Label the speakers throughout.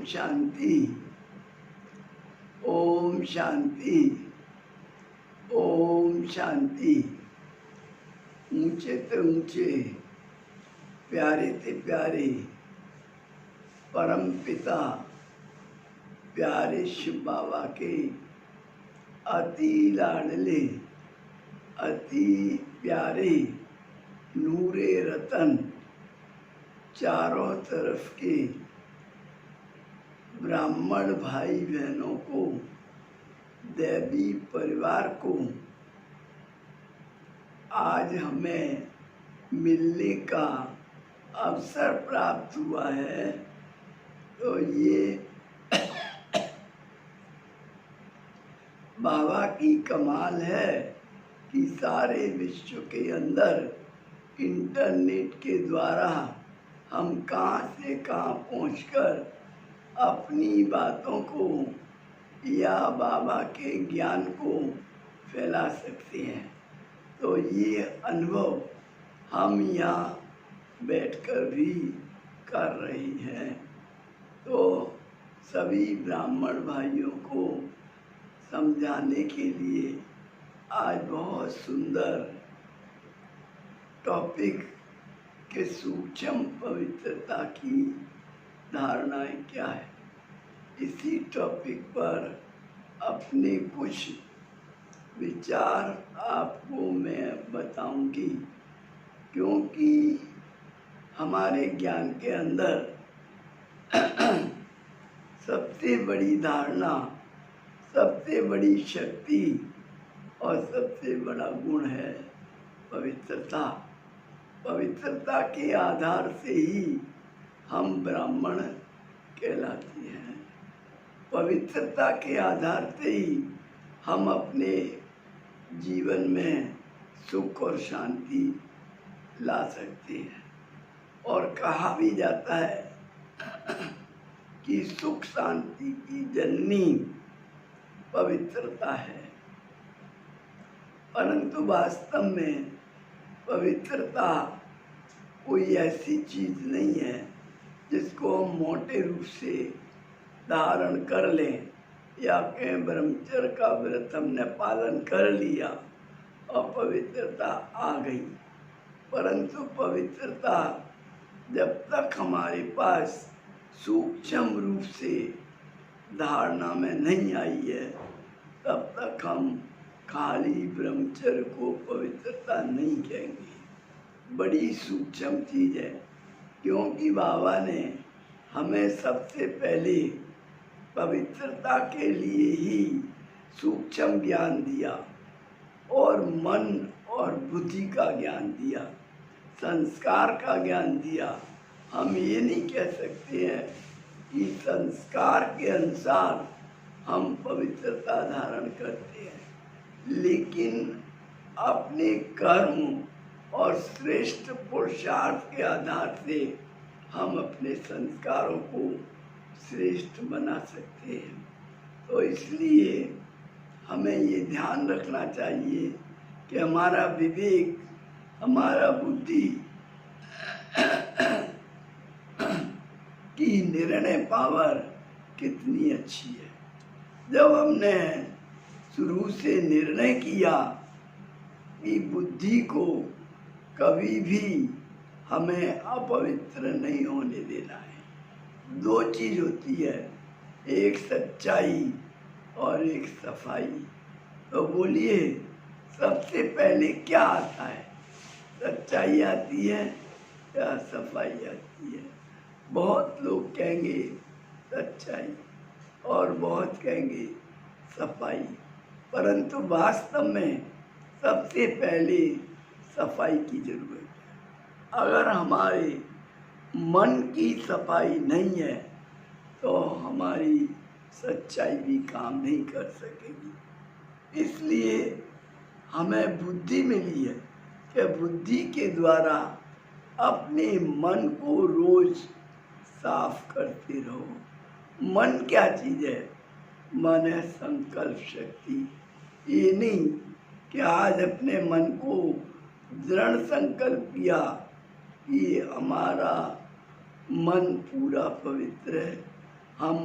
Speaker 1: शांति, ओम शांति, ओम शांति। ऊंचे ते ऊंचे, प्यारे ते प्यारे परम पिता प्यारे शिव बाबा के अति लाडले अति प्यारे नूरे रतन चारों तरफ के ब्राह्मण भाई बहनों को, देवी परिवार को आज हमें मिलने का अवसर प्राप्त हुआ है। तो ये बाबा की कमाल है कि सारे विश्व के अंदर इंटरनेट के द्वारा हम कहाँ से कहाँ पहुंचकर अपनी बातों को या बाबा के ज्ञान को फैला सकते हैं। तो ये अनुभव हम यहाँ बैठकर भी कर रही हैं। तो सभी ब्राह्मण भाइयों को समझाने के लिए आज बहुत सुंदर टॉपिक के सूक्ष्म पवित्रता की धारणाएं क्या है, इसी टॉपिक पर अपने कुछ विचार आपको मैं बताऊंगी। क्योंकि हमारे ज्ञान के अंदर सबसे बड़ी धारणा, सबसे बड़ी शक्ति और सबसे बड़ा गुण है पवित्रता। पवित्रता के आधार से ही हम ब्राह्मण कहलाते हैं। पवित्रता के आधार से ही हम अपने जीवन में सुख और शांति ला सकते हैं। और कहा भी जाता है कि सुख शांति की जननी पवित्रता है। परंतु वास्तव में पवित्रता कोई ऐसी चीज नहीं है जिसको हम मोटे रूप से धारण कर लें या कहें ब्रह्मचर्य का व्रत हमने पालन कर लिया और पवित्रता आ गई। परंतु पवित्रता जब तक हमारे पास सूक्ष्म रूप से धारणा में नहीं आई है, तब तक हम खाली ब्रह्मचर्य को पवित्रता नहीं कहेंगे। बड़ी सूक्ष्म चीज है, क्योंकि बाबा ने हमें सबसे पहले पवित्रता के लिए ही सूक्ष्म ज्ञान दिया और मन और बुद्धि का ज्ञान दिया, संस्कार का ज्ञान दिया। हम ये नहीं कह सकते हैं कि संस्कार के अनुसार हम पवित्रता धारण करते हैं, लेकिन अपने कर्म और श्रेष्ठ पुरुषार्थ के आधार से हम अपने संस्कारों को श्रेष्ठ बना सकते हैं। तो इसलिए हमें ये ध्यान रखना चाहिए कि हमारा विवेक, हमारा बुद्धि की निर्णय पावर कितनी अच्छी है। जब हमने शुरू से निर्णय किया कि बुद्धि को कभी भी हमें अपवित्र नहीं होने देना है। दो चीज होती है, एक सच्चाई और एक सफाई। तो बोलिए सबसे पहले क्या आता है, सच्चाई आती है या सफाई आती है? बहुत लोग कहेंगे सच्चाई और बहुत कहेंगे सफाई, परंतु वास्तव में सबसे पहले सफाई की जरूरत है। अगर हमारे मन की सफाई नहीं है तो हमारी सच्चाई भी काम नहीं कर सकेगी। इसलिए हमें बुद्धि मिली है कि बुद्धि के द्वारा अपने मन को रोज साफ करते रहो। मन क्या चीज है? मन है संकल्प शक्ति। ये नहीं कि आज अपने मन को दृढ़ संकल्प किया कि हमारा मन पूरा पवित्र है, हम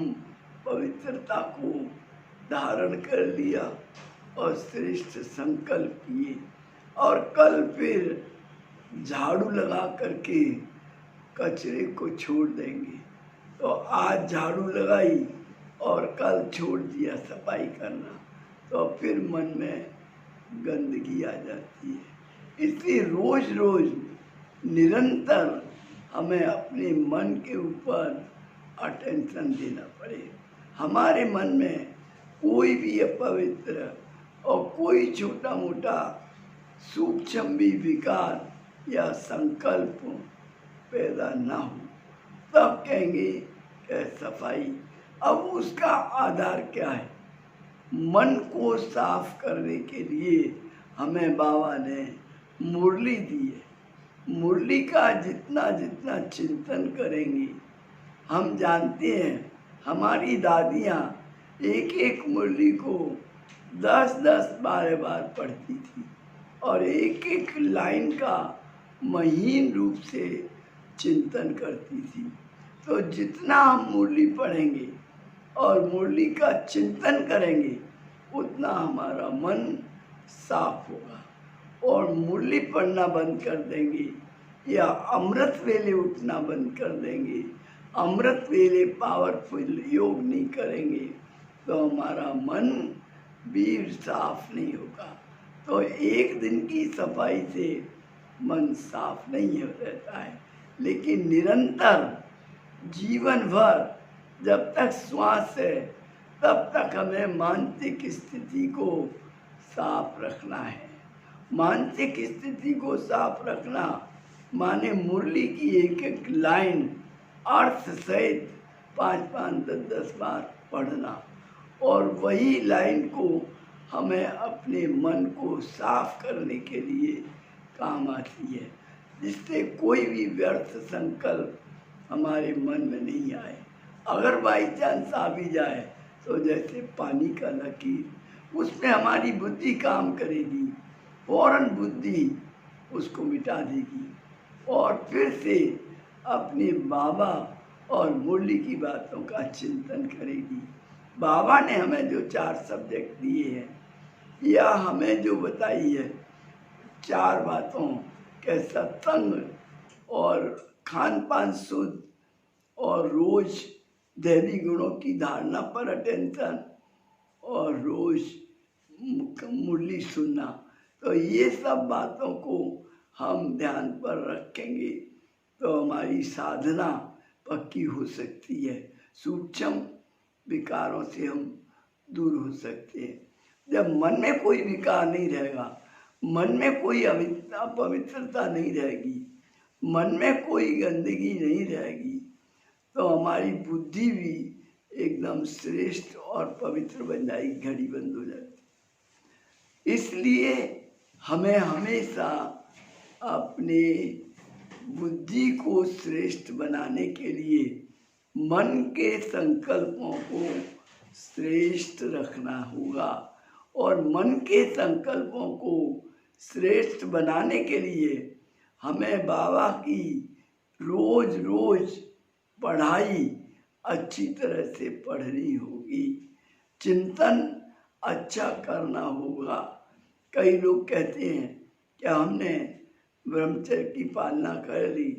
Speaker 1: पवित्रता को धारण कर लिया और श्रेष्ठ संकल्प किए, और कल फिर झाड़ू लगा करके कचरे को छोड़ देंगे। तो आज झाड़ू लगाई और कल छोड़ दिया सफाई करना, तो फिर मन में गंदगी आ जाती है। इसलिए रोज रोज निरंतर हमें अपने मन के ऊपर अटेंशन देना पड़े। हमारे मन में कोई भी अपवित्र और कोई छोटा मोटा सूक्ष्म भी विकार या संकल्प पैदा ना हो, तब कहेंगे कि सफाई। अब उसका आधार क्या है? मन को साफ करने के लिए हमें बाबा ने मुरली दी है। मुरली का जितना जितना चिंतन करेंगे, हम जानते हैं हमारी दादियाँ एक एक मुरली को 10-10 बार पढ़ती थी और एक एक लाइन का महीन रूप से चिंतन करती थी। तो जितना हम मुरली पढ़ेंगे और मुरली का चिंतन करेंगे, उतना हमारा मन साफ होगा। और मुरली पढ़ना बंद कर देंगे या अमृत वेले उठना बंद कर देंगे, अमृत वेले पावरफुल योग नहीं करेंगे, तो हमारा मन भी साफ नहीं होगा। तो एक दिन की सफाई से मन साफ नहीं हो रहता है, लेकिन निरंतर जीवन भर जब तक श्वास है तब तक हमें मानसिक स्थिति को साफ रखना है। मानसिक स्थिति को साफ रखना माने मुरली की एक एक लाइन अर्थ सहित 5-5, 10-10 बार पढ़ना, और वही लाइन को हमें अपने मन को साफ करने के लिए काम आती है, जिससे कोई भी व्यर्थ संकल्प हमारे मन में नहीं आए। अगर बाई चांस आ भी जाए तो जैसे पानी का लकीर, उसमें हमारी बुद्धि काम करेगी, फौरन बुद्धि उसको मिटा देगी और फिर से अपने बाबा और मुरली की बातों का चिंतन करेगी। बाबा ने हमें जो 4 सब्जेक्ट दिए हैं या हमें जो बताई है 4 बातों के सत्संग और खान पान शुद्ध और रोज दैवी गुणों की धारणा पर अटेंशन और रोज मुरली सुनना, तो ये सब बातों को हम ध्यान पर रखेंगे तो हमारी साधना पक्की हो सकती है। सूक्ष्म विकारों से हम दूर हो सकते हैं। जब मन में कोई विकार नहीं रहेगा, मन में कोई अपवित्रता नहीं रहेगी, मन में कोई गंदगी नहीं रहेगी, तो हमारी बुद्धि भी एकदम श्रेष्ठ और पवित्र बन जाएगी, घड़ी बंद हो जाती। इसलिए हमें हमेशा अपने बुद्धि को श्रेष्ठ बनाने के लिए मन के संकल्पों को श्रेष्ठ रखना होगा, और मन के संकल्पों को श्रेष्ठ बनाने के लिए हमें बाबा की रोज रोज पढ़ाई अच्छी तरह से पढ़नी होगी, चिंतन अच्छा करना होगा। कई लोग कहते हैं कि हमने ब्रह्मचर्य की पालना कर ली,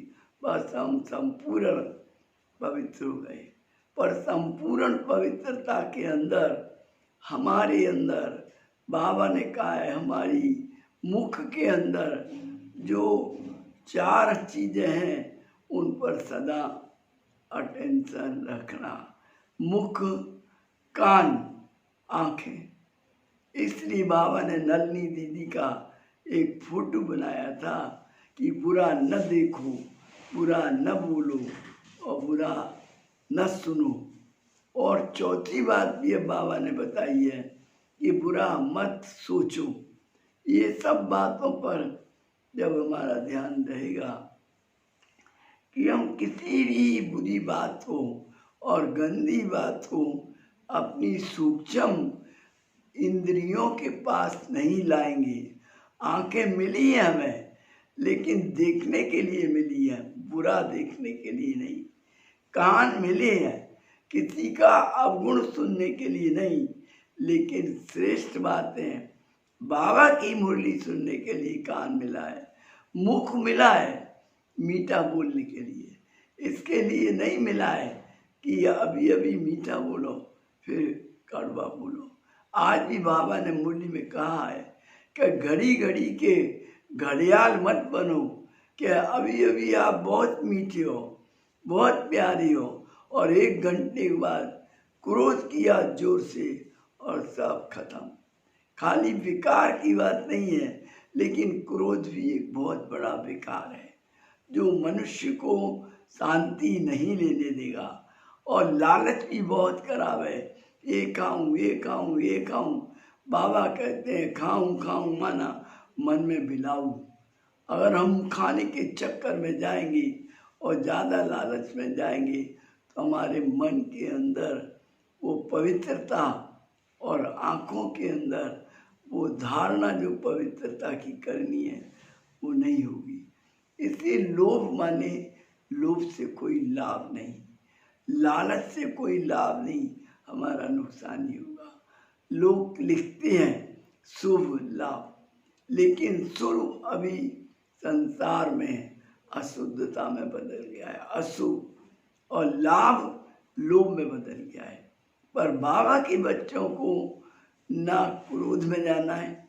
Speaker 1: बस हम संपूर्ण पवित्र हो गए। पर संपूर्ण पवित्रता के अंदर हमारे अंदर बाबा ने कहा है, हमारी मुख के अंदर जो 4 चीज़ें हैं उन पर सदा अटेंशन रखना। मुख, कान, आँखें। इसलिए बाबा ने नलनी दीदी का एक फोटो बनाया था कि बुरा न देखो, बुरा न बोलो और बुरा न सुनो। और चौथी बात भी बाबा ने बताई है कि बुरा मत सोचो। ये सब बातों पर जब हमारा ध्यान रहेगा कि हम किसी भी बुरी बात को और गंदी बात को अपनी सूक्ष्म इंद्रियों के पास नहीं लाएंगे। आंखें मिली हैं हमें, लेकिन देखने के लिए मिली है, बुरा देखने के लिए नहीं। कान मिले हैं, किसी का अवगुण सुनने के लिए नहीं, लेकिन श्रेष्ठ बातें बाबा की मुरली सुनने के लिए कान मिला है, मुख मिला है मीठा बोलने के लिए। इसके लिए नहीं मिला है कि अभी अभी मीठा बोलो फिर कड़वा बोलो। आज भी बाबा ने मुरली में कहा है कि घड़ी घड़ी के घड़ियाल मत बनो, कि अभी अभी आप बहुत मीठे हो, बहुत प्यारी हो, और 1 घंटे के बाद क्रोध किया जोर से और सब खत्म। खाली विकार की बात नहीं है, लेकिन क्रोध भी एक बहुत बड़ा विकार है जो मनुष्य को शांति नहीं लेने देगा। और लालच भी बहुत खराब है, ये खाऊं ये खाऊं ये खाऊं। बाबा कहते हैं खाऊं खाऊं माना मन में बिलाऊं। अगर हम खाने के चक्कर में जाएंगे और ज़्यादा लालच में जाएंगे तो हमारे मन के अंदर वो पवित्रता और आँखों के अंदर वो धारणा जो पवित्रता की करनी है वो नहीं होगी। इसलिए लोभ माने लोभ से कोई लाभ नहीं, लालच से कोई लाभ नहीं, हमारा नुकसान ही होगा। लोग लिखते हैं शुभ लाभ, लेकिन शुभ अभी संसार में अशुद्धता में बदल गया है, अशुभ, और लाभ लोभ में बदल गया है। पर बाबा के बच्चों को ना क्रोध में जाना है,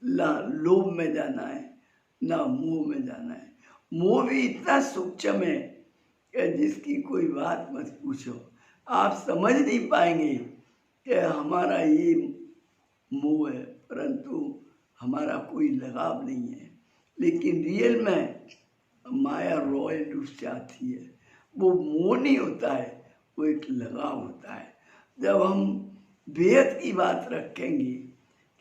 Speaker 1: ना लोभ में जाना है, ना मोह में जाना है। मोह भी इतना सूक्ष्म है कि जिसकी कोई बात मत पूछो, आप समझ नहीं पाएंगे कि हमारा ये मोह है, परंतु हमारा कोई लगाव नहीं है। लेकिन रियल में माया रॉयल रूप से आती है। वो मोह नहीं होता है, वो एक लगाव होता है। जब हम बेहद की बात रखेंगे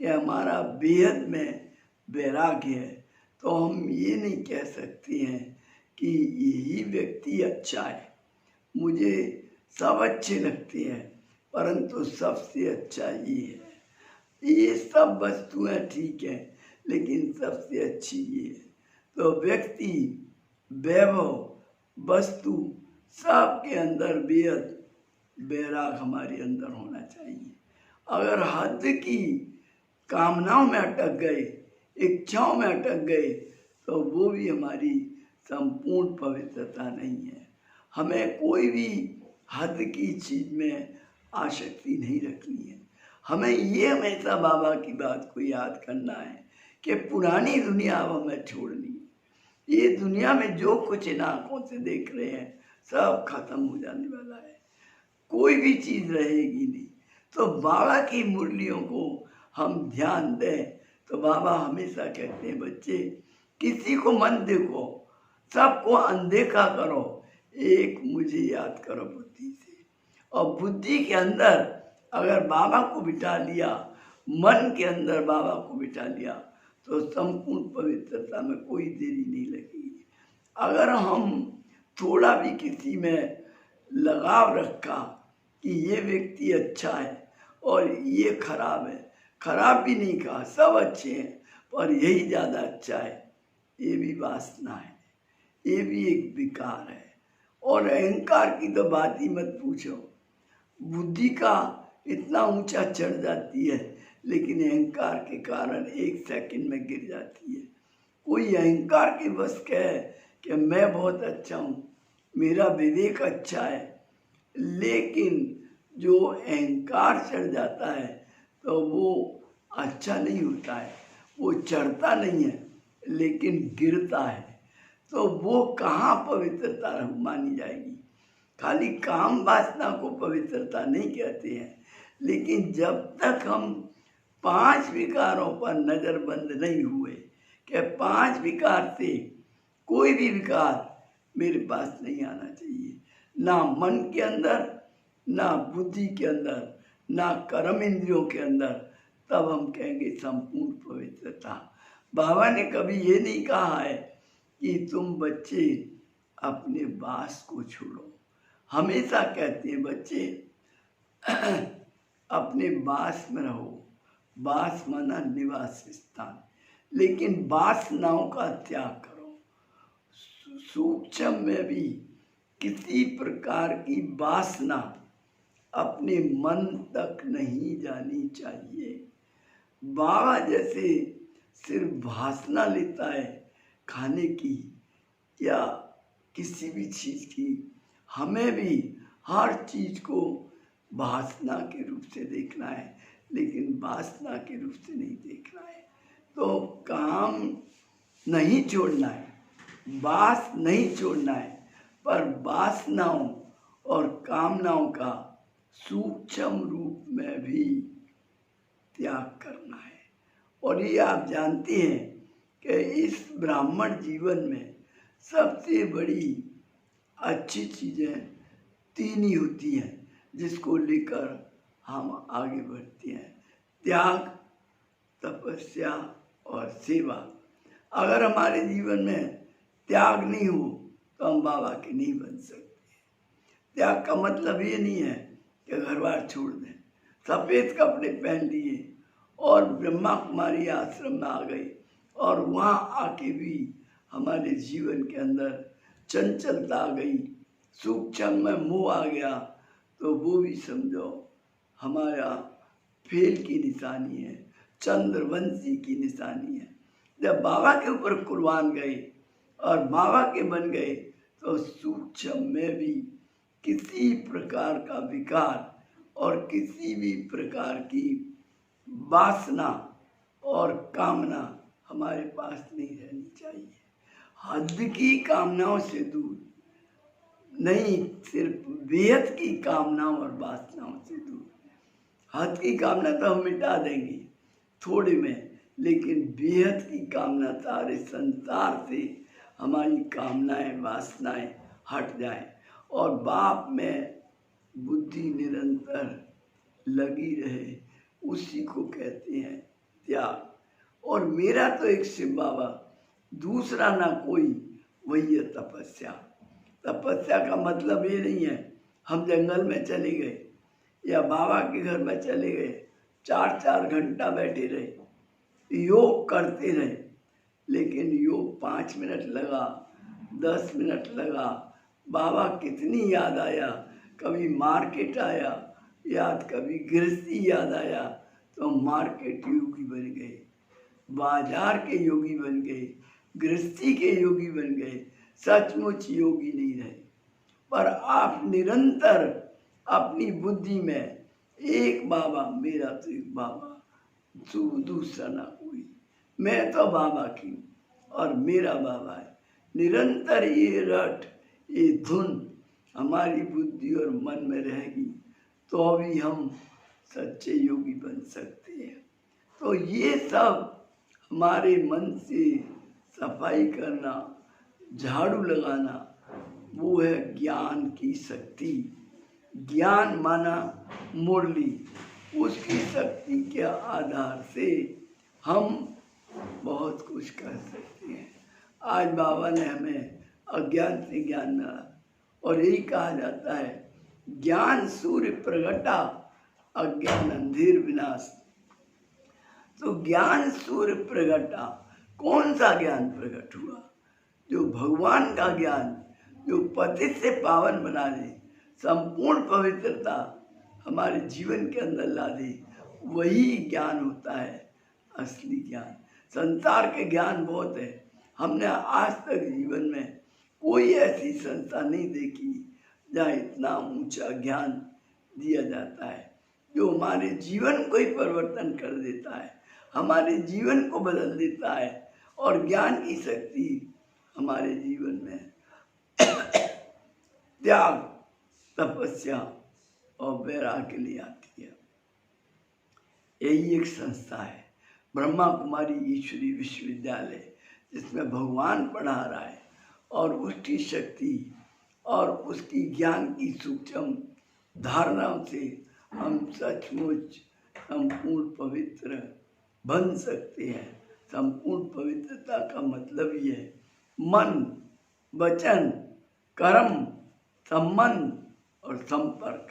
Speaker 1: कि हमारा बेहद में वैराग्य है, तो हम ये नहीं कह सकते हैं कि यही व्यक्ति अच्छा है, मुझे सब अच्छे लगते हैं, परंतु सबसे अच्छा ये है। ये सब वस्तुएं ठीक है, लेकिन सबसे अच्छी ये है। तो व्यक्ति, वैभव, वस्तु सब के अंदर बेहद वैराग हमारे अंदर होना चाहिए। अगर हद की कामनाओं में अटक गए, इच्छाओं में अटक गए, तो वो भी हमारी संपूर्ण पवित्रता नहीं है। हमें कोई भी हद की चीज में आसक्ति नहीं रखनी है। हमें ये हमेशा बाबा की बात को याद करना है कि पुरानी दुनिया अब हमें छोड़नी है। ये दुनिया में जो कुछ इन आंखों से देख रहे हैं सब खत्म हो जाने वाला है, कोई भी चीज रहेगी नहीं। तो बाबा की मुरलियों को हम ध्यान दें तो बाबा हमेशा कहते हैं, बच्चे किसी को मत देखो, सबको अनदेखा करो, एक मुझे याद करो बुद्धि से। और बुद्धि के अंदर अगर बाबा को बिठा लिया, मन के अंदर बाबा को बिठा लिया, तो संपूर्ण पवित्रता में कोई देरी नहीं लगेगी। अगर हम थोड़ा भी किसी में लगाव रखा कि ये व्यक्ति अच्छा है और ये खराब है, खराब भी नहीं कहा, सब अच्छे हैं पर यही ज़्यादा अच्छा है, ये भी वासना है, ये भी एक विकार है। और अहंकार की तो बात ही मत पूछो, बुद्धि का इतना ऊंचा चढ़ जाती है, लेकिन अहंकार के कारण 1 सेकंड में गिर जाती है। कोई अहंकार के बस कहे कि मैं बहुत अच्छा हूँ, मेरा विवेक अच्छा है, लेकिन जो अहंकार चढ़ जाता है तो वो अच्छा नहीं होता है, वो चढ़ता नहीं है लेकिन गिरता है। तो वो कहाँ पवित्रता मानी जाएगी। खाली काम वासना को पवित्रता नहीं कहते हैं, लेकिन जब तक हम 5 विकारों पर नज़रबंद नहीं हुए कि 5 विकार से कोई भी विकार मेरे पास नहीं आना चाहिए, ना मन के अंदर, ना बुद्धि के अंदर, ना कर्म इंद्रियों के अंदर, तब हम कहेंगे संपूर्ण पवित्रता। बाबा ने कभी ये नहीं कहा है कि तुम बच्चे अपने वास को छोड़ो, हमेशा कहते हैं बच्चे अपने वास में रहो। वास माना निवास स्थान, लेकिन वासनाओं का त्याग करो। सूक्ष्म में भी किसी प्रकार की वासना अपने मन तक नहीं जानी चाहिए। बाबा जैसे सिर्फ वासना लेता है खाने की या किसी भी चीज की, हमें भी हर चीज को वासना के रूप से देखना है, लेकिन वासना के रूप से नहीं देखना है। तो काम नहीं छोड़ना है, वास नहीं छोड़ना है, पर वासनाओं और कामनाओं का सूक्ष्म रूप में भी त्याग करना है। और ये आप जानते हैं कि इस ब्राह्मण जीवन में सबसे बड़ी अच्छी चीजें तीन ही होती हैं, जिसको लेकर हम आगे बढ़ते हैं: त्याग, तपस्या और सेवा। अगर हमारे जीवन में त्याग नहीं हो तो हम बाबा के नहीं बन सकते। त्याग का मतलब ये नहीं है कि घर बार छोड़ दें, सफेद कपड़े पहन लिए और ब्रह्मा कुमारी आश्रम में आ गए और वहाँ आके भी हमारे जीवन के अंदर चंचलता आ गई, सूक्ष्म में मोह आ गया, तो वो भी समझो हमारा फेल की निशानी है, चंद्रवंशी की निशानी है। जब बाबा के ऊपर कुर्बान गए और बाबा के बन गए तो सूक्ष्म में भी किसी प्रकार का विकार और किसी भी प्रकार की वासना और कामना हमारे पास नहीं रहनी चाहिए। हद की कामनाओं से दूर नहीं, सिर्फ बेहद की कामनाओं और वासनाओं से दूर। हद की कामना तो हम मिटा देंगे थोड़े में, लेकिन बेहद की कामना सारे संसार से हमारी कामनाएं वासनाएं हट जाएं और बाप में बुद्धि निरंतर लगी रहे, उसी को कहते हैं त्याग। और मेरा तो एक शिव बाबा, दूसरा ना कोई, वही है तपस्या। तपस्या का मतलब ये नहीं है हम जंगल में चले गए या बाबा के घर में चले गए, 4-4 घंटा बैठे रहे, योग करते रहे, लेकिन योग 5 मिनट लगा, 10 मिनट लगा, बाबा कितनी याद आया, कभी मार्केट आया याद, कभी गृहस्थी याद आया, तो मार्केट योगी बन गए, बाजार के योगी बन गए, गृहस्थी के योगी बन गए, सचमुच योगी नहीं रहे। पर आप निरंतर अपनी बुद्धि में एक बाबा, मेरा तो एक बाबा, दूसरा ना कोई, मैं तो बाबा की और मेरा बाबा है। निरंतर ये रट, ये धुन हमारी बुद्धि और मन में रहेगी तो अभी हम सच्चे योगी बन सकते हैं। तो ये सब हमारे मन से सफाई करना, झाड़ू लगाना, वो है ज्ञान की शक्ति। ज्ञान माना मुरली, उसकी शक्ति के आधार से हम बहुत कुछ कर सकते हैं। आज बाबा ने हमें अज्ञान से ज्ञान मिला और यही कहा जाता है, ज्ञान सूर्य प्रगटा, अज्ञान अंधेर विनाश। तो ज्ञान सूर्य प्रगटा, कौन सा ज्ञान प्रकट हुआ? जो भगवान का ज्ञान, जो पतित से पावन बना दे, संपूर्ण पवित्रता हमारे जीवन के अंदर ला दे, वही ज्ञान होता है असली ज्ञान। संसार के ज्ञान बहुत है, हमने आज तक जीवन में कोई ऐसी संस्था नहीं देखी जहाँ इतना ऊंचा ज्ञान दिया जाता है, जो हमारे जीवन को ही परिवर्तन कर देता है, हमारे जीवन को बदल देता है। और ज्ञान की शक्ति हमारे जीवन में त्याग, तपस्या और वैराग्य के लिए आती है। यही एक संस्था है ब्रह्मा कुमारी ईश्वरी विश्वविद्यालय, जिसमें भगवान पढ़ा रहा है और उसकी शक्ति और उसकी ज्ञान की सूक्ष्म धारणाओं से हम सचमुच संपूर्ण पवित्र बन सकते हैं। संपूर्ण पवित्रता का मतलब ये है मन, वचन, कर्म, संबंध और संपर्क।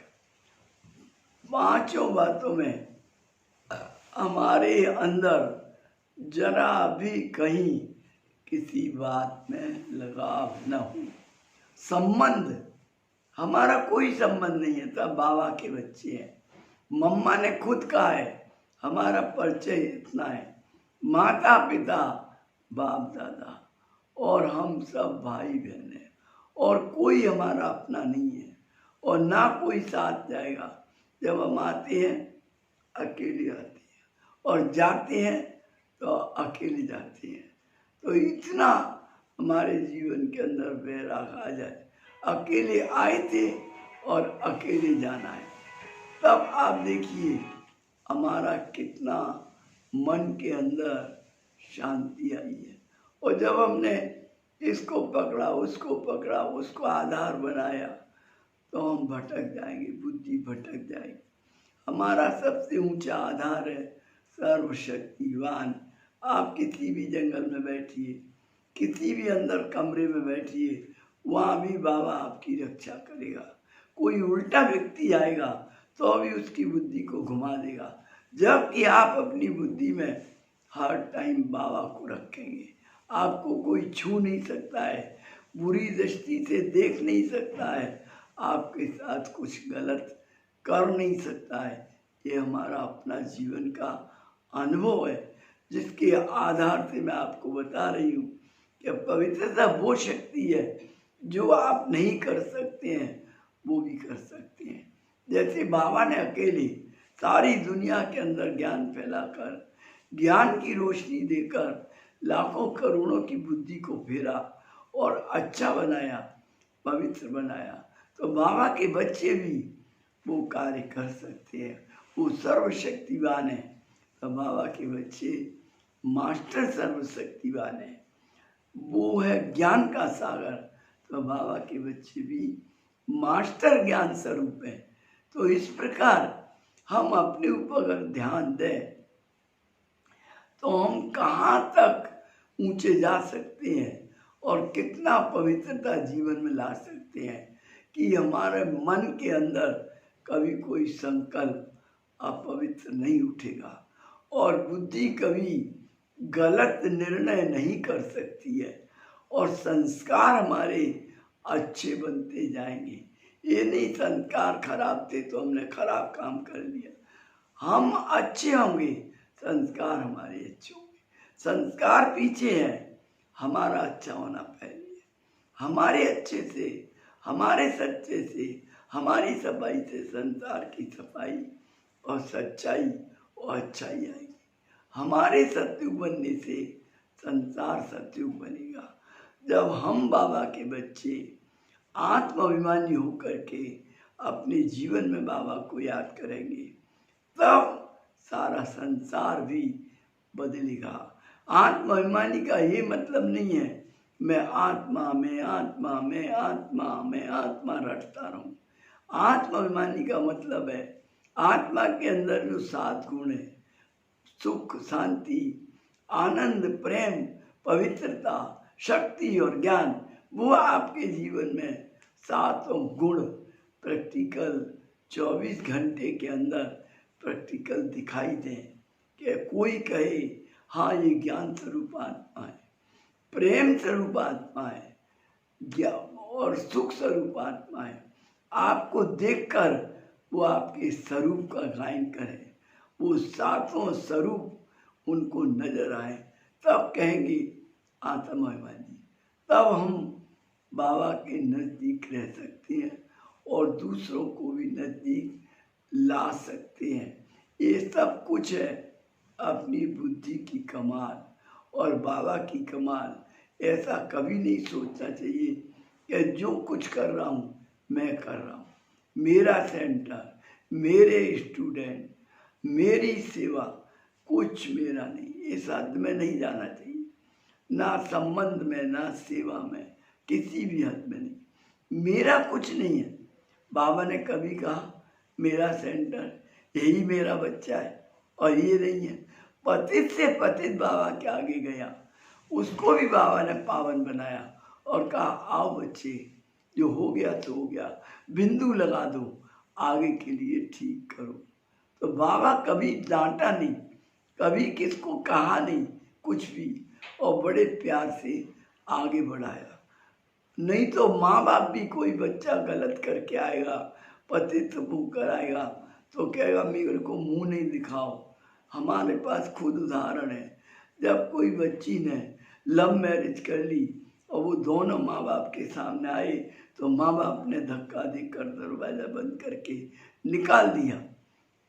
Speaker 1: पांचों बातों में हमारे अंदर जरा भी कहीं किसी बात में लगाव न हो। संबंध हमारा कोई संबंध नहीं है, सब बाबा के बच्चे हैं। मम्मा ने खुद कहा है हमारा परिचय इतना है, माता पिता बाप दादा और हम सब भाई बहन हैं, और कोई हमारा अपना नहीं है और ना कोई साथ जाएगा। जब हम आते हैं अकेले आते हैं और जाते हैं तो अकेले जाते हैं। तो इतना हमारे जीवन के अंदर वैराग आ जाए, अकेले आए थे और अकेले जाना है, तब आप देखिए हमारा कितना मन के अंदर शांति आई है। और जब हमने इसको पकड़ा, उसको आधार बनाया, तो हम भटक जाएंगे, बुद्धि भटक जाएगी। हमारा सबसे ऊंचा आधार है सर्वशक्तिवान। आप किसी भी जंगल में बैठिए, किसी भी अंदर कमरे में बैठिए, वहाँ भी बाबा आपकी रक्षा करेगा। कोई उल्टा व्यक्ति आएगा तो अभी उसकी बुद्धि को घुमा देगा, जबकि आप अपनी बुद्धि में हर टाइम बाबा को रखेंगे। आपको कोई छू नहीं सकता है, बुरी दृष्टि से देख नहीं सकता है, आपके साथ कुछ गलत कर नहीं सकता है। ये हमारा अपना जीवन का अनुभव है, जिसके आधार से मैं आपको बता रही हूँ कि पवित्रता वो शक्ति है जो आप नहीं कर सकते हैं, वो भी कर सकते हैं। जैसे बाबा ने अकेले सारी दुनिया के अंदर ज्ञान फैलाकर, ज्ञान की रोशनी देकर लाखों करोड़ों की बुद्धि को फेरा और अच्छा बनाया, पवित्र बनाया, तो बाबा के बच्चे भी वो कार्य कर सकते हैं। वो सर्वशक्तिवान है, तो बाबा के बच्चे मास्टर सर्वशक्तिवान है। वो है ज्ञान का सागर, तो बाबा के बच्चे भी मास्टर ज्ञान स्वरूप है। तो इस प्रकार हम अपने ऊपर अगर ध्यान दें तो हम कहाँ तक ऊंचे जा सकते हैं और कितना पवित्रता जीवन में ला सकते हैं कि हमारे मन के अंदर कभी कोई संकल्प अपवित्र नहीं उठेगा और बुद्धि कभी गलत निर्णय नहीं कर सकती है और संस्कार हमारे अच्छे बनते जाएंगे। ये नहीं संस्कार खराब थे तो हमने खराब काम कर लिया। हम अच्छे होंगे, संस्कार हमारे अच्छे होंगे। संस्कार पीछे है, हमारा अच्छा होना पहले है। हमारे अच्छे से, हमारे सच्चे से, हमारी सफाई से संसार की सफाई और सच्चाई और अच्छाई आएगी। हमारे सत्युग बनने से संसार सत्युग बनेगा। जब हम बाबा के बच्चे आत्माभिमानी होकर के अपने जीवन में बाबा को याद करेंगे, तब सारा संसार भी बदलेगा। आत्माभिमानी का ये मतलब नहीं है मैं आत्मा में आत्मा में आत्मा में आत्मा रटता रहूं। आत्माभिमानी का मतलब है आत्मा के अंदर जो 7 गुण है, सुख, शांति, आनंद, प्रेम, पवित्रता, शक्ति और ज्ञान, वो आपके जीवन में 7 गुण प्रैक्टिकल 24 घंटे के अंदर प्रैक्टिकल दिखाई दें कि कोई कहे हाँ ये ज्ञान स्वरूप आत्मा है, प्रेम स्वरूप आत्मा है और सुख स्वरूप आत्मा है। आपको देखकर वो आपके स्वरूप का गायन करे, वो 7 स्वरूप उनको नजर आए, तब कहेंगे आत्माभिमानी। तब हम बाबा के नज़दीक रह सकते हैं और दूसरों को भी नज़दीक ला सकते हैं। ये सब कुछ है अपनी बुद्धि की कमाल और बाबा की कमाल। ऐसा कभी नहीं सोचना चाहिए कि जो कुछ कर रहा हूँ मैं कर रहा हूँ, मेरा सेंटर, मेरे स्टूडेंट, मेरी सेवा, कुछ मेरा नहीं। इस हद में नहीं जाना चाहिए, ना संबंध में, ना सेवा में, किसी भी हद में नहीं। मेरा कुछ नहीं है। बाबा ने कभी कहा मेरा सेंटर यही मेरा बच्चा है, और ये नहीं है। पतित से पतित बाबा के आगे गया, उसको भी बाबा ने पावन बनाया और कहा आओ बच्चे, जो हो गया तो हो गया, बिंदु लगा दो, आगे के लिए ठीक करो। तो बाबा कभी डांटा नहीं, कभी किसको कहा नहीं, कुछ भी, और बड़े प्यार से आगे बढ़ाया। नहीं तो माँ बाप भी, कोई बच्चा गलत करके आएगा, पतित होकर आएगा तो कहेगा मेरे को मुंह नहीं दिखाओ। हमारे पास खुद उदाहरण है, जब कोई बच्ची ने लव मैरिज कर ली और वो दोनों माँ बाप के सामने आए तो माँ बाप ने धक्का देकर दरवाजा बंद करके निकाल दिया।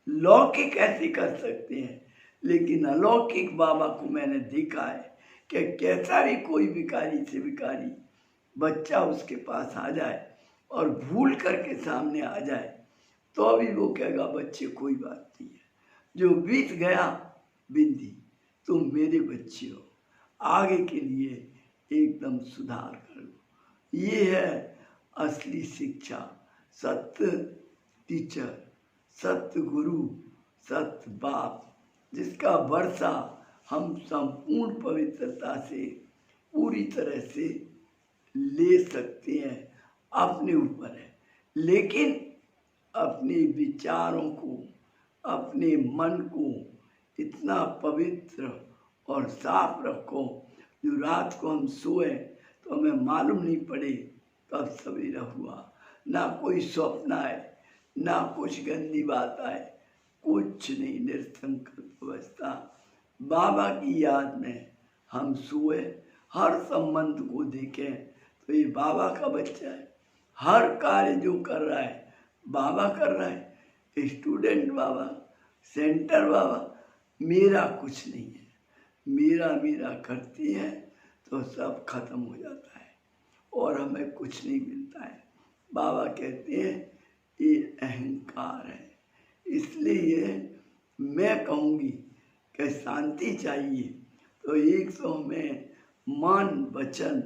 Speaker 1: लौकिक ऐसे कर सकते हैं, लेकिन अलौकिक बाबा को मैंने देखा है कि कैसा भी कोई भिखारी से भिखारी बच्चा उसके पास आ जाए और भूल करके सामने आ जाए तो अभी वो कहेगा बच्चे कोई बात नहीं है, जो बीत गया बिंदी, तुम मेरे बच्चे हो, आगे के लिए एकदम सुधार कर लो। ये है असली शिक्षा, सत्य टीचर, सत्य गुरु, सत्य बाप, जिसका वर्षा हम संपूर्ण पवित्रता से पूरी तरह से ले सकते हैं, अपने ऊपर है। लेकिन अपने विचारों को, अपने मन को इतना पवित्र और साफ रखो, जो रात को हम सोए तो हमें मालूम नहीं पड़े कब सवेरा हुआ, ना कोई स्वप्न आए, ना कुछ गंदी बात आए, कुछ नहीं, निसंकल्प अवस्था। बाबा की याद में हम सोए, हर संबंध को देखें तो ये बाबा का बच्चा है, हर कार्य जो कर रहा है बाबा कर रहा है, स्टूडेंट बाबा, सेंटर बाबा, मेरा कुछ नहीं है, मेरा मेरा करती है तो सब खत्म हो जाता है और हमें कुछ नहीं मिलता है। बाबा कहते हैं ये अहंकार है। इसलिए मैं कहूँगी कि शांति चाहिए तो एक तो हमें मन, वचन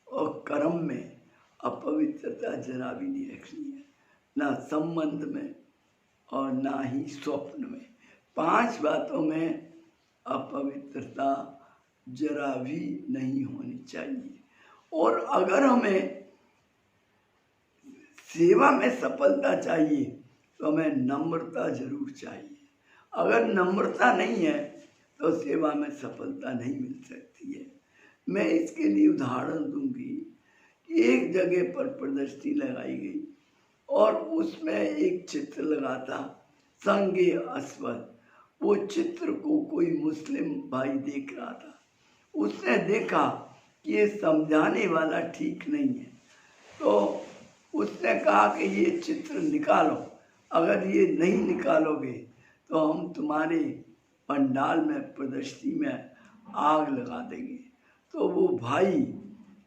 Speaker 1: और कर्म में अपवित्रता जरा भी नहीं रखनी है, ना संबंध में और ना ही स्वप्न में। 5 बातों में अपवित्रता जरा भी नहीं होनी चाहिए। और अगर हमें सेवा में सफलता चाहिए तो हमें नम्रता जरूर चाहिए। अगर नम्रता नहीं है तो सेवा में सफलता नहीं मिल सकती है। मैं इसके लिए उदाहरण दूंगी कि एक जगह पर प्रदर्शनी लगाई गई और उसमें एक चित्र लगा था, संगे अस्वद। वो चित्र को कोई मुस्लिम भाई देख रहा था, उसने देखा कि ये समझाने वाला ठीक नहीं है, तो उसने कहा कि ये चित्र निकालो, अगर ये नहीं निकालोगे तो हम तुम्हारे पंडाल में, प्रदर्शनी में आग लगा देंगे। तो वो भाई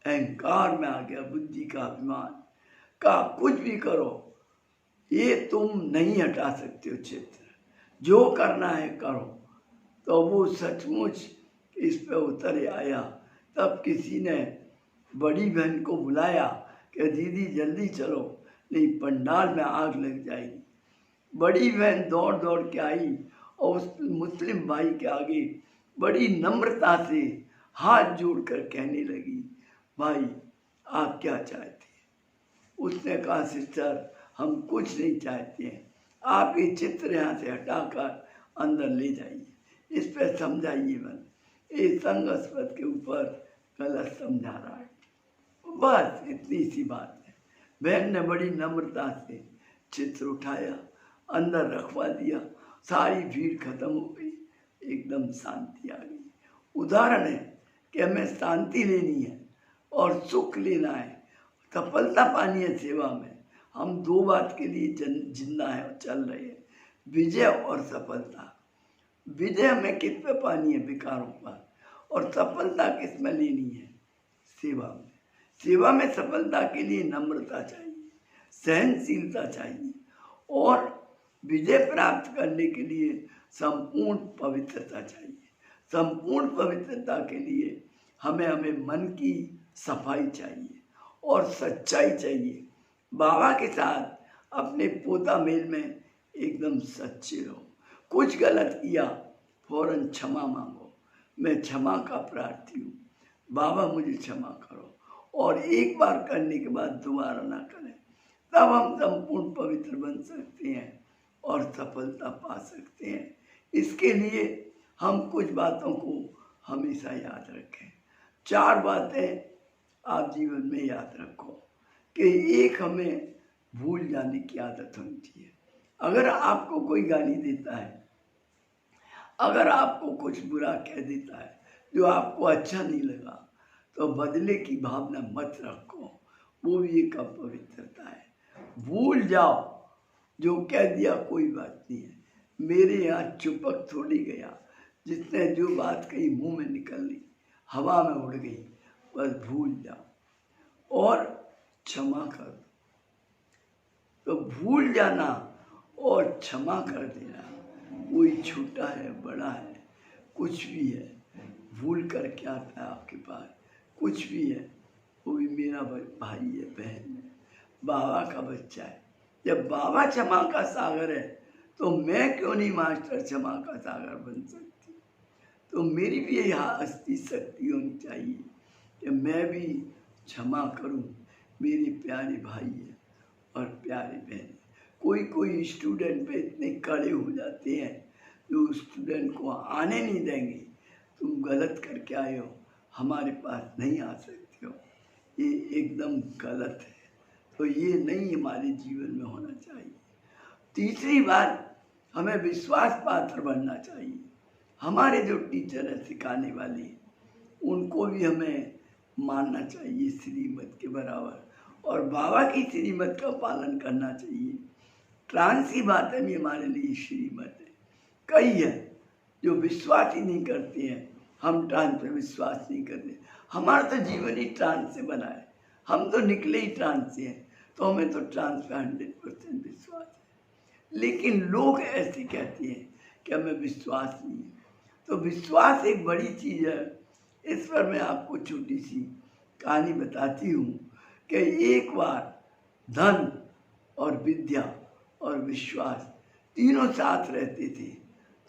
Speaker 1: अहंकार में आ गया, बुद्धि का अभिमान का, कुछ भी करो, ये तुम नहीं हटा सकते हो चित्र, जो करना है करो। तो वो सचमुच इस पे उतर आया। तब किसी ने बड़ी बहन को बुलाया कि दीदी जल्दी चलो, नहीं पंडाल में आग लग जाएगी। बड़ी बहन दौड़ दौड़ के आई और उस मुस्लिम भाई के आगे बड़ी नम्रता से हाथ जोड़कर कहने लगी, भाई आप क्या चाहते हैं? उसने कहा, सिस्टर हम कुछ नहीं चाहते हैं, आप ये चित्र यहाँ से हटाकर अंदर ले जाइए, इस पर समझाइए मत, ये संगस्पद के ऊपर गलत समझा रहा है। बस इतनी सी बात है। बहन ने बड़ी नम्रता से चित्र उठाया, अंदर रखवा दिया, सारी भीड़ खत्म हो गई, एकदम शांति आ गई। उदाहरण है कि हमें शांति लेनी है और सुख लेना है, सफलता पानी है सेवा में। हम 2 बात के लिए जिंदा है और चल रहे हैं, विजय और सफलता। विजय हमें किस पे पानी है? विकारों पर। और सफलता किस में लेनी है? सेवा में। सेवा में सफलता के लिए नम्रता चाहिए, सहनशीलता चाहिए और विजय प्राप्त करने के लिए संपूर्ण पवित्रता चाहिए। संपूर्ण पवित्रता के लिए हमें मन की सफाई चाहिए और सच्चाई चाहिए। बाबा के साथ अपने पोता मेल में एकदम सच्चे रहो। कुछ गलत किया फौरन क्षमा मांगो, मैं क्षमा का प्रार्थी हूँ, बाबा मुझे क्षमा करो, और एक बार करने के बाद दोबारा ना करें। तब हम संपूर्ण पवित्र बन सकते हैं और सफलता पा सकते हैं। इसके लिए हम कुछ बातों को हमेशा याद रखें। 4 बातें आप जीवन में याद रखो कि एक हमें भूल जाने की आदत होनी चाहिए। अगर आपको कोई गाली देता है, अगर आपको कुछ बुरा कह देता है जो आपको अच्छा नहीं लगा, तो बदले की भावना मत रखो, वो भी एक अपवित्रता है। भूल जाओ, जो कह दिया कोई बात नहीं है, मेरे यहाँ चुपक थोड़ी गया, जिसने जो बात कही मुंह में निकल ली, हवा में उड़ गई, बस भूल जाओ और क्षमा कर दो। तो भूल जाना और क्षमा कर देना, कोई छोटा है बड़ा है कुछ भी है, भूल कर क्या आता है आपके पास, कुछ भी है, वो भी मेरा भाई है, बहन है, बाबा का बच्चा है। जब बाबा क्षमा का सागर है तो मैं क्यों नहीं मास्टर क्षमा का सागर बन सकती। तो मेरी भी यहाँ अस्थि शक्ति होनी चाहिए कि मैं भी क्षमा करूं। मेरे प्यारे भाई है और प्यारे बहन, कोई स्टूडेंट पे इतने कड़े हो जाते हैं जो स्टूडेंट को आने नहीं देंगे, तुम गलत करके आए हो, हमारे पास नहीं आ सकते हो, ये एकदम गलत है। तो ये नहीं हमारे जीवन में होना चाहिए। तीसरी बात, हमें विश्वास पात्र बनना चाहिए। हमारे जो टीचर है सिखाने वाले, उनको भी हमें मानना चाहिए श्रीमत के बराबर, और बाबा की श्रीमत का पालन करना चाहिए। ट्रांस की बात है, हमारे लिए श्रीमत है। कई है जो विश्वास ही नहीं करते हैं, हम ट्रांस पे विश्वास नहीं करते। हमारा तो जीवन ही ट्रांस से बना है, हम तो निकले ही ट्रांस से हैं, तो हमें तो ट्रांस पे 100% विश्वास है। लेकिन लोग ऐसे कहते हैं कि हमें विश्वास नहीं है। तो विश्वास एक बड़ी चीज़ है। इस पर मैं आपको छोटी सी कहानी बताती हूँ कि एक बार धन और विद्या और विश्वास तीनों साथ रहते थे,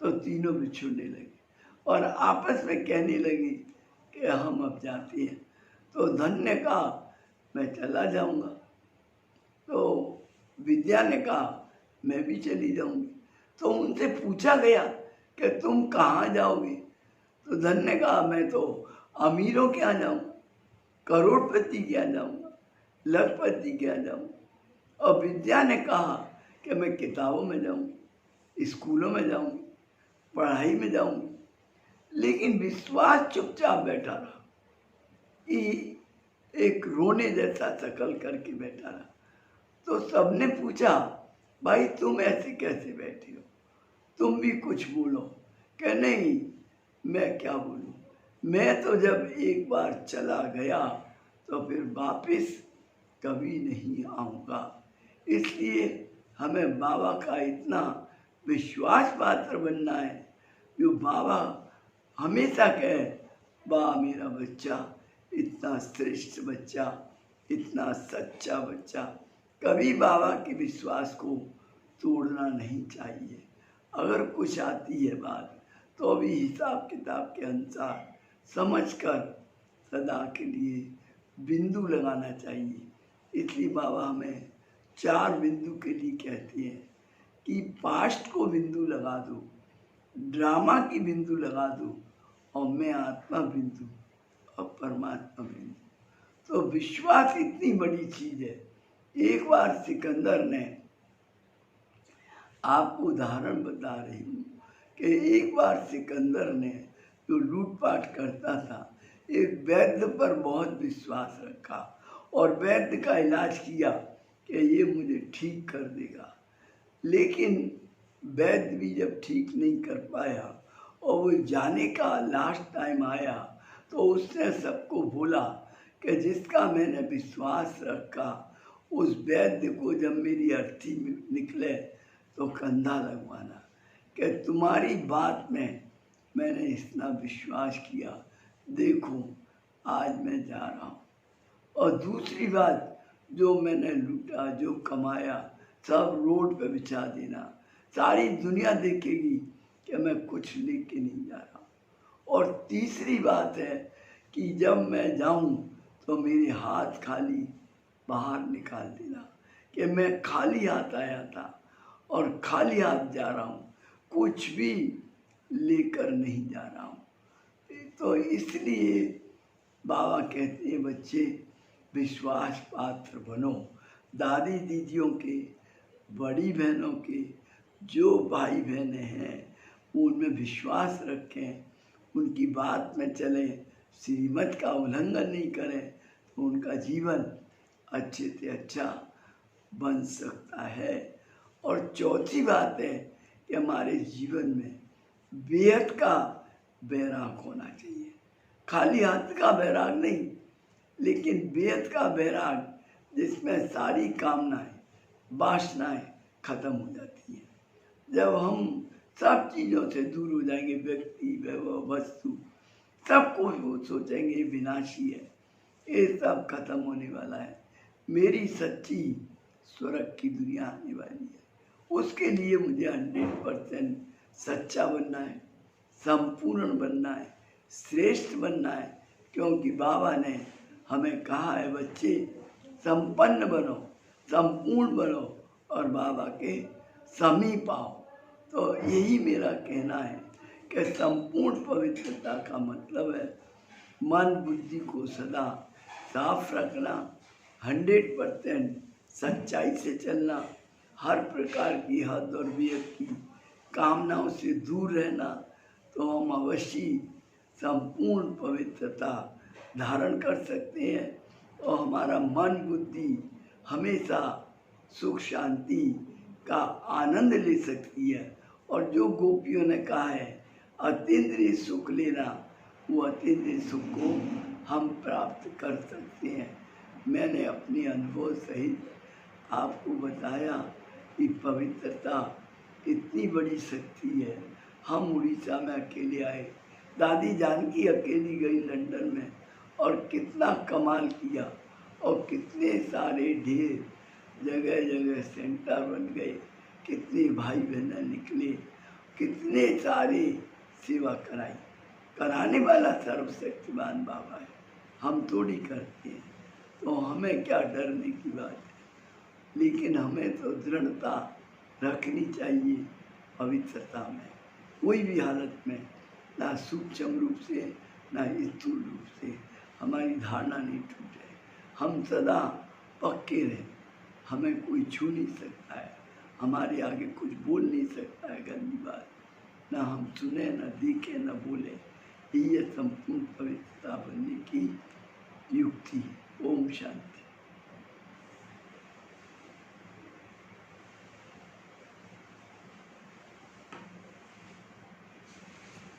Speaker 1: तो तीनों बिछुड़ने लगे और आपस में कहने लगे कि हम अब जाते हैं। तो धन ने कहा मैं चला जाऊंगा, तो विद्या ने कहा मैं भी चली जाऊंगी। तो उनसे पूछा गया कि तुम कहाँ जाओगे, तो धन ने कहा मैं तो अमीरों के यहाँ जाऊंगा, करोड़पति के यहाँ जाऊंगा, लखपति के यहाँ जाऊंगा। और विद्या ने कहा कि मैं किताबों में जाऊंगी, स्कूलों में जाऊंगी, पढ़ाई में जाऊंगी। लेकिन विश्वास चुपचाप बैठा रहा, एक रोने जैसा शकल करके बैठा रहा। तो सबने पूछा भाई तुम ऐसे कैसे बैठे हो, तुम भी कुछ बोलो। कि नहीं, मैं क्या बोलूं, मैं तो जब एक बार चला गया तो फिर वापस कभी नहीं आऊँगा। इसलिए हमें बाबा का इतना विश्वास पात्र बनना है जो बाबा हमेशा कहे वाह मेरा बच्चा, इतना श्रेष्ठ बच्चा, इतना सच्चा बच्चा। कभी बाबा के विश्वास को तोड़ना नहीं चाहिए। अगर कुछ आती है बात तो भी हिसाब किताब के अनुसार समझकर सदा के लिए बिंदु लगाना चाहिए। इसलिए बाबा हमें 4 बिंदु के लिए कहते हैं कि पास्ट को बिंदु लगा दो, ड्रामा की बिंदु लगा दो, और मैं आत्मा बिंदु और परमात्मा बिंदु। तो विश्वास इतनी बड़ी चीज है। एक बार सिकंदर ने, आपको उदाहरण बता रही हूँ कि एक बार सिकंदर ने जो लूटपाट करता था, एक वैद्य पर बहुत विश्वास रखा और वैद्य का इलाज किया कि ये मुझे ठीक कर देगा। लेकिन वैद्य भी जब ठीक नहीं कर पाया और वो जाने का लास्ट टाइम आया, तो उसने सबको बोला कि जिसका मैंने विश्वास रखा उस वैद्य को जब मेरी अर्थी निकले तो कंधा लगवाना, कि तुम्हारी बात में मैंने इतना विश्वास किया, देखो आज मैं जा रहा हूँ। और दूसरी बात, जो मैंने लूटा जो कमाया सब रोड पे बिछा देना, सारी दुनिया देखेगी कि मैं कुछ लेके नहीं जा रहा। और तीसरी बात है कि जब मैं जाऊं तो मेरे हाथ खाली बाहर निकाल देना, कि मैं खाली हाथ आया था और खाली हाथ जा रहा हूँ, कुछ भी लेकर नहीं जा रहा हूँ। तो इसलिए बाबा कहते हैं बच्चे विश्वास पात्र बनो। दादी दीदियों के, बड़ी बहनों के जो भाई बहनें हैं उनमें विश्वास रखें, उनकी बात में चलें, श्रीमत का उल्लंघन नहीं करें, तो उनका जीवन अच्छे से अच्छा बन सकता है। और चौथी बात है कि हमारे जीवन में बेहद का बैराग होना चाहिए। खाली हाथ का बैराग नहीं, लेकिन बेहद का बैराग जिसमें सारी कामनाएं, वासनाएं खत्म हो जाती हैं। जब हम सब चीज़ों से दूर हो जाएंगे, व्यक्ति, वैभव, वस्तु, सबको वो सोचेंगे विनाशी है, ये सब खत्म होने वाला है, मेरी सच्ची स्वर्ग की दुनिया आने वाली है। उसके लिए मुझे 100% सच्चा बनना है, संपूर्ण बनना है, श्रेष्ठ बनना है, क्योंकि बाबा ने हमें कहा है बच्चे संपन्न बनो, संपूर्ण बनो और बाबा के समीप आओ। तो यही मेरा कहना है कि संपूर्ण पवित्रता का मतलब है मन बुद्धि को सदा साफ रखना, 100% सच्चाई से चलना, हर प्रकार की हद और वियत की कामनाओं से दूर रहना, तो हम अवश्य संपूर्ण पवित्रता धारण कर सकते हैं और हमारा मन बुद्धि हमेशा सुख शांति का आनंद ले सकती है। और जो गोपियों ने कहा है अतीन्द्रिय सुख लेना, वो अतीन्द्रिय सुख को हम प्राप्त कर सकते हैं। मैंने अपने अनुभव सहित आपको बताया कि पवित्रता इतनी बड़ी शक्ति है। हम उड़ीसा में अकेले आए, दादी जानकी अकेली गई लंदन में और कितना कमाल किया, और कितने सारे ढेर जगह जगह सेंटर बन गए, कितने भाई बहन निकले, कितने सारे सेवा कराई। कराने वाला सर्वशक्तिमान बाबा है, हम थोड़ी करते हैं, तो हमें क्या डरने की बात है। लेकिन हमें तो दृढ़ता रखनी चाहिए पवित्रता में, कोई भी हालत में, ना सूक्ष्म रूप से ना स्थूल रूप से हमारी धारणा नहीं टूटे, हम सदा पक्के रहें, हमें कोई छू नहीं सकता है, हमारे आगे कुछ बोल नहीं सकता है गंदी बात, ना हम सुने, ना देखें, ना बोले। ये संपूर्ण पवित्रता बनने की युक्ति। ओम शांति।